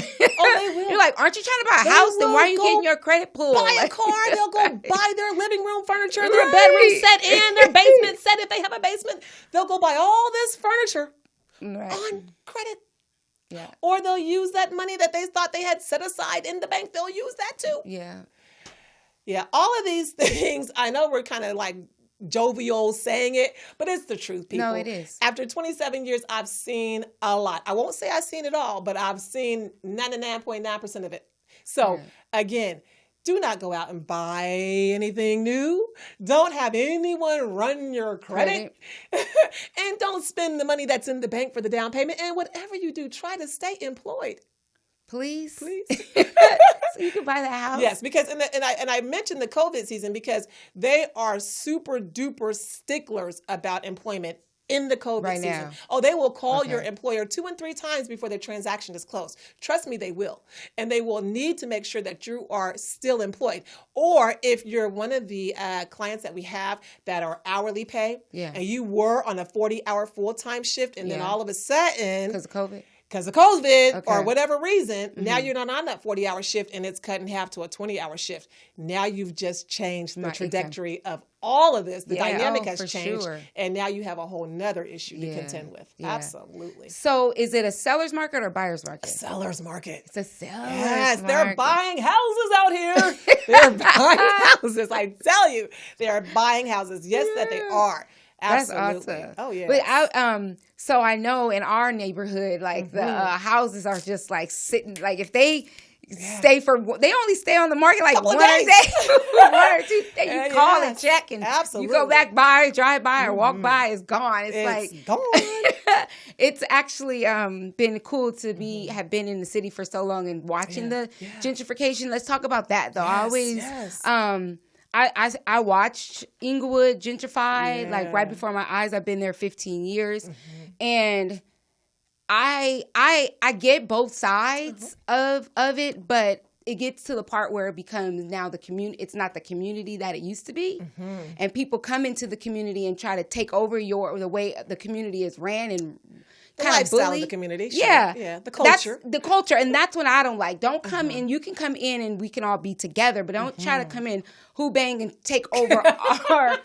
You're like, aren't you trying to buy a house? Then why are you getting your credit pulled? Buy a car. They'll go buy their living room furniture, their bedroom set in, their basement set if they have a basement. They'll go buy all this furniture on credit. Yeah. Or they'll use that money that they thought they had set aside in the bank. They'll use that too. Yeah. Yeah. All of these things, I know we're kind of like jovial saying it, but it's the truth, people. No, it is. After 27 years, I've seen a lot. I won't say I've seen it all, but I've seen 99.9% of it. So again, do not go out and buy anything new. Don't have anyone run your credit. And don't spend the money that's in the bank for the down payment. And whatever you do, try to stay employed. Please. So you can buy the house. Yes, because and I mentioned the COVID season because they are super duper sticklers about employment in the COVID season. Now. Oh, they will call your employer 2 and 3 times before their transaction is closed. Trust me, they will. And they will need to make sure that you are still employed. Or if you're one of the clients that we have that are hourly pay, and you were on a 40-hour full-time shift, and then all of a sudden, because of COVID or whatever reason, now you're not on that 40-hour shift and it's cut in half to a 20-hour shift. Now you've just changed the trajectory of all of this. The dynamic has changed. Sure. And now you have a whole nother issue to contend with. Yeah. Absolutely. So is it a seller's market or buyer's market? A seller's market. It's a seller's market. Yes, they're buying houses out here. They're buying houses. I tell you, they're buying houses. Yes, that they are. Absolutely. That's awesome. Oh, yeah. But so I know in our neighborhood, like the houses are just like sitting, like if they stay they only stay on the market like one day, 1 or 2 days. You call and check and you go back by, drive by or walk by, it's gone. It's like gone. It's actually been cool to have been in the city for so long and watching the gentrification. Let's talk about that though. I always, I watched Inglewood gentrify like right before my eyes. I've been there 15 years, and I get both sides of it, but it gets to the part where it becomes now the community. It's not the community that it used to be, and people come into the community and try to take over the way the community is ran and. The lifestyle of the community. Sure. Yeah. The culture. That's the culture. And that's what I don't like. Don't come in. You can come in and we can all be together, but don't try to come in, bang and take over our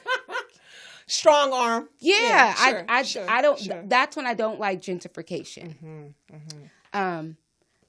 strong arm. Yeah. I don't, that's when I don't like gentrification.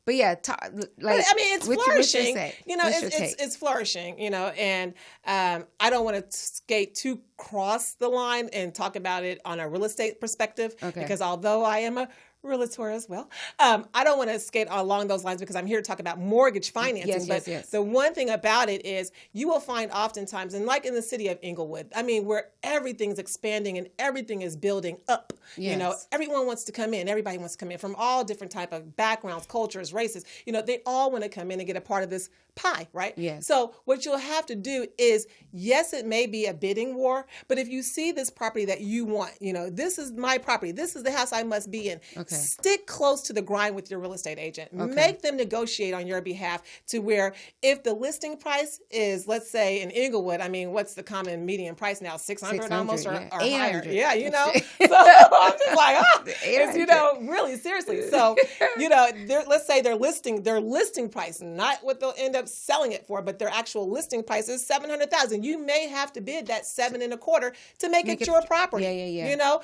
But yeah, it's flourishing. It's flourishing, and I don't want to skate too cross the line and talk about it on a real estate perspective because although I am a realtor as well. I don't want to skate along those lines because I'm here to talk about mortgage financing. Yes. The one thing about it is you will find oftentimes, and like in the city of Inglewood, I mean, where everything's expanding and everything is building up. You know, everyone wants to come in. Everybody wants to come in from all different type of backgrounds, cultures, races. You know, they all want to come in and get a part of this pie, right? Yes. So what you'll have to do is, yes, it may be a bidding war, but if you see this property that you want, you know, this is my property, this is the house I must be in. Okay. Stick close to the grind with your real estate agent. Okay. Make them negotiate on your behalf to where if the listing price is, let's say in Inglewood, I mean, what's the common median price now? 600 almost or higher. Yeah, you know. So I'm just like, it's, you know, really seriously. So, you know, let's say their listing price, not what they'll end up selling it for, but their actual listing price is $700,000. You may have to bid that $7.25 to make it your property. Yeah. You know,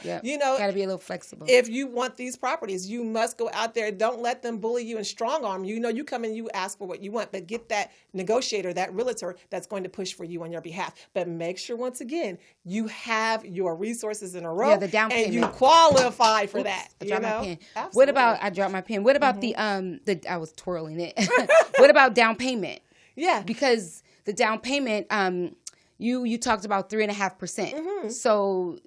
got to be a little flexible. If you want these properties, you must go out there. Don't let them bully you and strong arm you. You know, you come and you ask for what you want, but get that negotiator, that realtor that's going to push for you on your behalf. But make sure, once again, you have your resources in a row, the down payment, and you qualify for that. I dropped my pen. What about? I dropped my pen. What about the I was twirling it. What about down payment? Yeah, because the down payment, you talked about 3.5%. So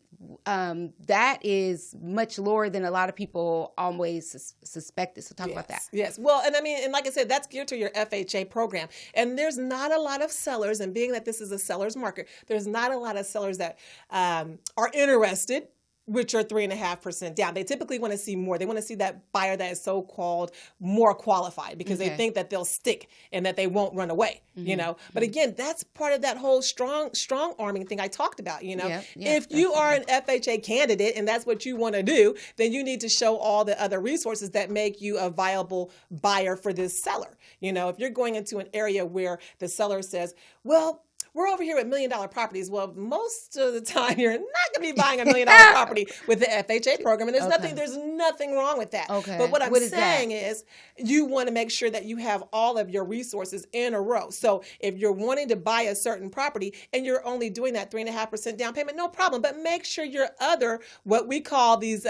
that is much lower than a lot of people always suspected. So talk about that. Yes. Well, and I mean, and like I said, that's geared to your FHA program. And there's not a lot of sellers, and being that this is a seller's market, there's not a lot of sellers that are interested with your 3.5% down. They typically want to see more. They want to see that buyer that is so-called more qualified because they think that they'll stick and that they won't run away, you know. But again, that's part of that whole strong arming thing I talked about, you know. If you are an FHA candidate and that's what you want to do, then you need to show all the other resources that make you a viable buyer for this seller. You know, if you're going into an area where the seller says, well, we're over here at $1 million properties. Well, most of the time, you're not going to be buying $1 million property with the FHA program, and there's nothing wrong with that. Okay. But what I'm saying is, you want to make sure that you have all of your resources in a row. So if you're wanting to buy a certain property and you're only doing that 3.5% down payment, no problem. But make sure your other, what we call these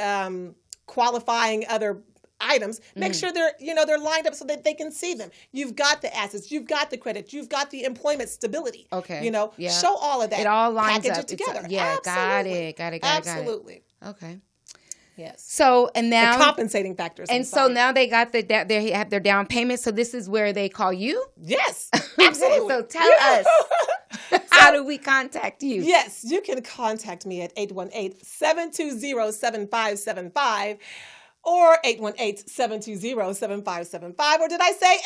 qualifying other items, make sure they're lined up so that they can see them. You've got the assets, you've got the credit, you've got the employment stability. Okay. You know, show all of that. It all lines package up. it together. Absolutely. Got it. Absolutely. Okay. Yes. So, and now the compensating factors. And so now they got they have their down payment. So this is where they call you? Yes. Absolutely. So tell us, how do we contact you? Yes, you can contact me at 818-720-7575. Or 818-720-7575. Or did I say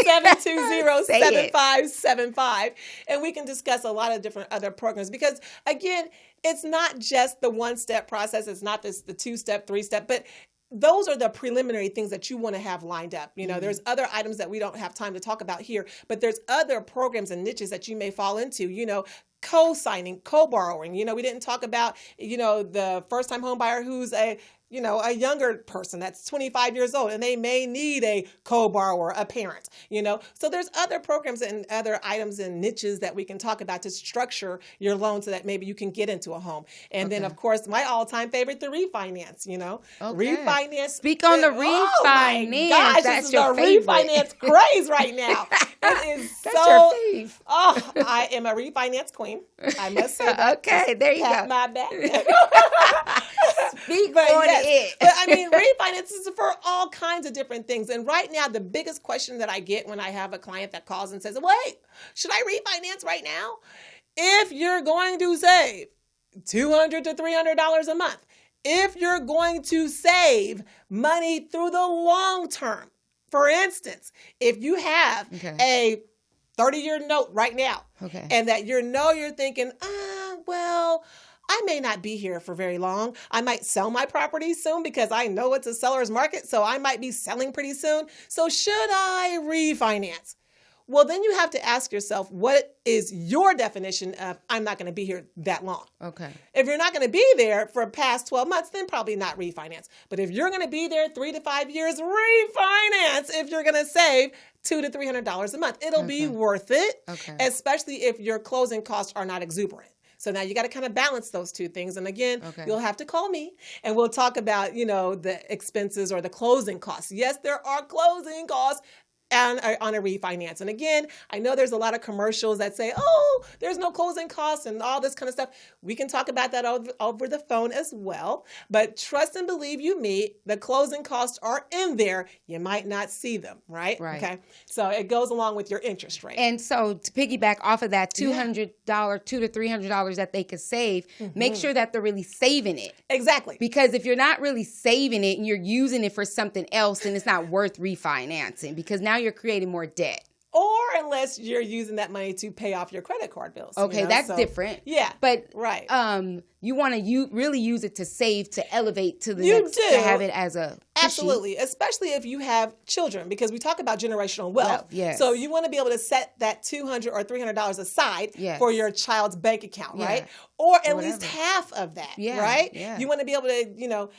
818-720-7575? And we can discuss a lot of different other programs because, again, it's not just the one-step process. It's not the two-step, three-step, but those are the preliminary things that you want to have lined up. You know, there's other items that we don't have time to talk about here, but there's other programs and niches that you may fall into, you know, co-signing, co-borrowing. You know, we didn't talk about, you know, the first-time home buyer who's a younger person that's 25 years old, and they may need a co-borrower, a parent, you know. So there's other programs and other items and niches that we can talk about to structure your loan so that maybe you can get into a home. And then, of course, my all-time favorite, the refinance, you know. Refinance. Speak on the refinance. Oh, my gosh, this is a refinance craze right now. It is your fave. Oh, I am a refinance queen. I must say that. Okay, there you go. My back. Speak on it. But I mean, refinances for all kinds of different things. And right now, the biggest question that I get when I have a client that calls and says, wait, should I refinance right now? If you're going to save $200 to $300 a month, if you're going to save money through the long term, for instance, if you have a 30-year note right now, and that you're thinking, well, I may not be here for very long. I might sell my property soon because I know it's a seller's market, so I might be selling pretty soon. So should I refinance? Well, then you have to ask yourself, what is your definition of I'm not going to be here that long? Okay. If you're not going to be there for past 12 months, then probably not refinance. But if you're going to be there 3 to 5 years, refinance if you're going to save $200 to $300 a month. It'll be worth it, especially if your closing costs are not exuberant. So now you got to kind of balance those two things. And again, you'll have to call me and we'll talk about, the expenses or the closing costs. Yes, there are closing costs on a refinance. And again, I know there's a lot of commercials that say, oh, there's no closing costs and all this kind of stuff. We can talk about that over the phone as well. But trust and believe you me, the closing costs are in there. You might not see them, right? Okay. So it goes along with your interest rate. And so to piggyback off of that $200, $200 to $300 that they could save, make sure that they're really saving it. Exactly. Because if you're not really saving it and you're using it for something else, then it's not worth refinancing because now you're creating more debt. Or unless you're using that money to pay off your credit card bills. Okay, that's different. Yeah. But you want to really use it to save, to elevate to the next, to have it as a cushy. Absolutely, especially if you have children, because we talk about generational wealth. Yes. So you want to be able to set that $200 or $300 aside for your child's bank account, right? Or at least half of that, right? Yeah. You want to be able to,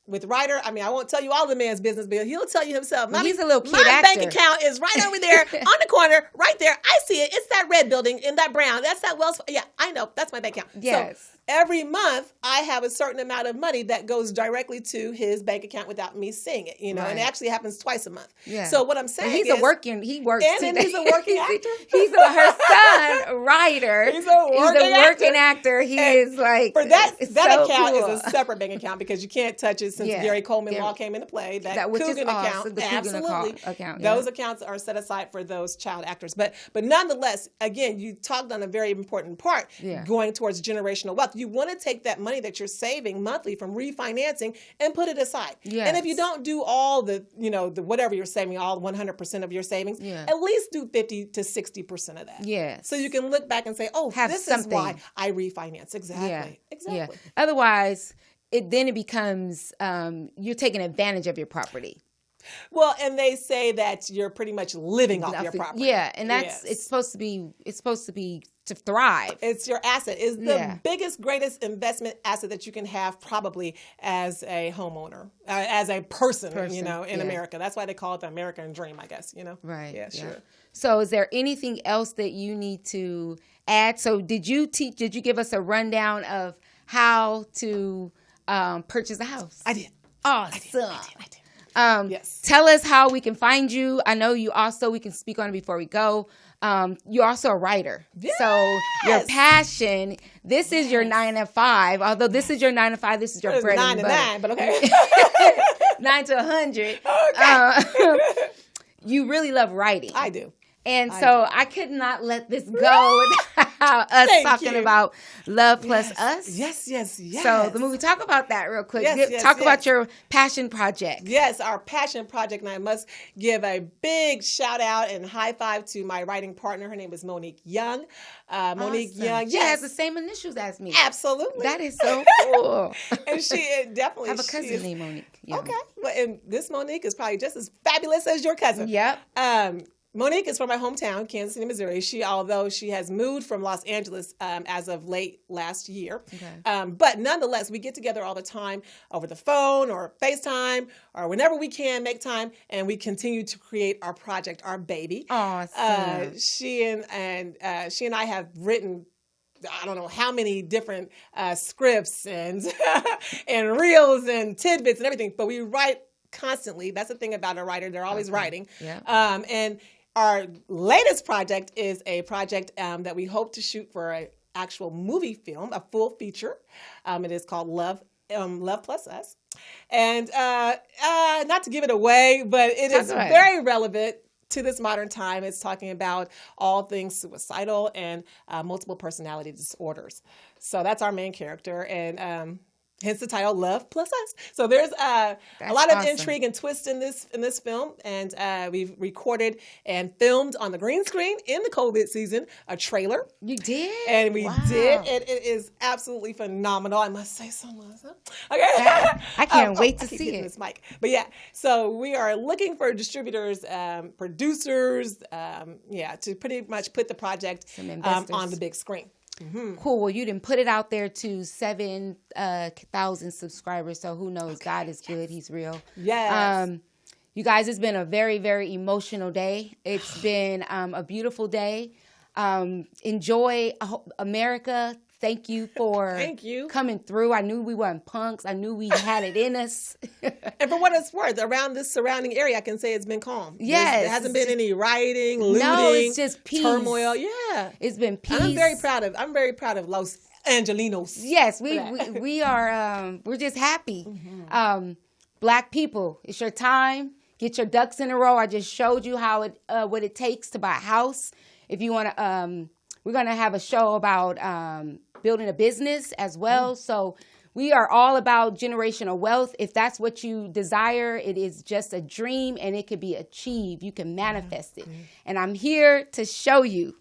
with Ryder, I won't tell you all the man's business, but he'll tell you himself. He's a little kid my actor. Bank account is right over there on the corner, right there. I see it. It's that red building in that brown. That's that Wells. Yeah, I know. That's my bank account. Yes. So every month, I have a certain amount of money that goes directly to his bank account without me seeing it, and it actually happens twice a month. Yeah. So what I'm saying is, he works. And he's a working actor. Her son, Ryder. He's a working actor. He is like, for that so account cool. is a separate bank account because you can't touch it since Gary Coleman law came into play. That which Coogan is account, the absolutely. Coogan account. Those accounts are set aside for those child actors. But nonetheless, again, you talked on a very important part, going towards generational wealth. You want to take that money that you're saving monthly from refinancing and put it aside. Yes. And if you don't do all the whatever you're saving, all 100% of your savings, at least do 50 to 60% of that. Yes. So you can look back and say, oh, this is why I refinance. Exactly. Yeah. Exactly. Yeah. Otherwise, it becomes you're taking advantage of your property. Well, and they say that you're pretty much living off your property. Yeah, and that's it's supposed to be to thrive. It's your asset. It's the biggest, greatest investment asset that you can have probably as a homeowner, as a person. In America. That's why they call it the American dream, I guess, Right. Yeah, sure. So is there anything else that you need to add? So did you give us a rundown of how to purchase a house? I did. Awesome. I did. Yes. Tell us how we can find you. I know you also, we can speak on it before we go. You're also a writer. Yes. So your passion, this is your 9 to 5. Although this is your 9 to 5, this is your bread and butter. 9 to 9, but okay. 9 to 100. Okay. You really love writing. I do. And so I could not let this go without us talking about Love Plus Us. Yes. So the movie, talk about that real quick. Talk about your passion project. Yes, our passion project. And I must give a big shout out and high five to my writing partner. Her name is Monique Young. Monique Young. She has the same initials as me. Absolutely. That is so cool. And she definitely. I have a cousin named Monique Young. Okay. Well, and this Monique is probably just as fabulous as your cousin. Yep. Monique is from my hometown, Kansas City, Missouri. Although she has moved from Los Angeles as of late last year. Okay. But nonetheless, we get together all the time over the phone or FaceTime or whenever we can make time, and we continue to create our project, our baby. Awesome. She and I have written, I don't know how many different scripts and and reels and tidbits and everything, but we write constantly. That's the thing about a writer; they're always writing. Yeah. And our latest project is a project that we hope to shoot for an actual movie film, a full feature. It is called Love Plus Us. And not to give it away, but it is very relevant to this modern time. It's talking about all things suicidal and multiple personality disorders. So that's our main character. And hence the title, Love Plus Us. So there's a lot of intrigue and twist in this film, and we've recorded and filmed on the green screen in the COVID season a trailer. You did? And we did. It is absolutely phenomenal. I must say so much. Okay. I can't wait to see it. This mic. But yeah, so we are looking for distributors, producers, to pretty much put the project on the big screen. Mm-hmm. Cool. Well, you didn't put it out there to 7,000 subscribers. So who knows? God is good. He's real. Yes. You guys, it's been a very, very emotional day. It's been a beautiful day. Enjoy America. Thank you for coming through. I knew we weren't punks. I knew we had it in us. And for what it's worth, around this surrounding area, I can say it's been calm. Yes. There hasn't been any rioting, looting, no, it's just peace. Turmoil. Yeah. It's been peace. And I'm very proud of Los Angelinos. Yes, we are, we're just happy. Mm-hmm. Black people, it's your time. Get your ducks in a row. I just showed you how what it takes to buy a house. If you want to, we're going to have a show about building a business as well. So we are all about generational wealth. If that's what you desire, it is just a dream and it could be achieved. You can manifest it. And I'm here to show you.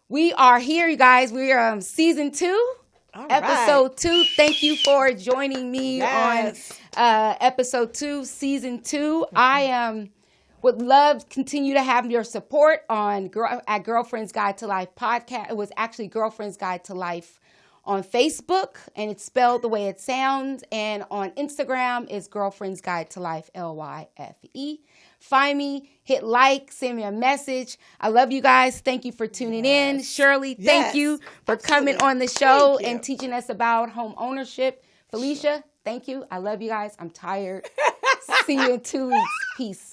We are here, you guys. We are season 2. Episode 2. Thank you for joining me on episode 2, season 2. I would love to continue to have your support on at Girlfriend's Guide to Life podcast. It was actually Girlfriend's Guide to Life on Facebook, and it's spelled the way it sounds. And on Instagram is Girlfriend's Guide to Life, LYFE. Find me, hit like, send me a message. I love you guys. Thank you for tuning in. Shirley, thank you for coming on the show and teaching us about home ownership. Felicia, thank you. I love you guys. I'm tired. See you in 2 weeks. Peace.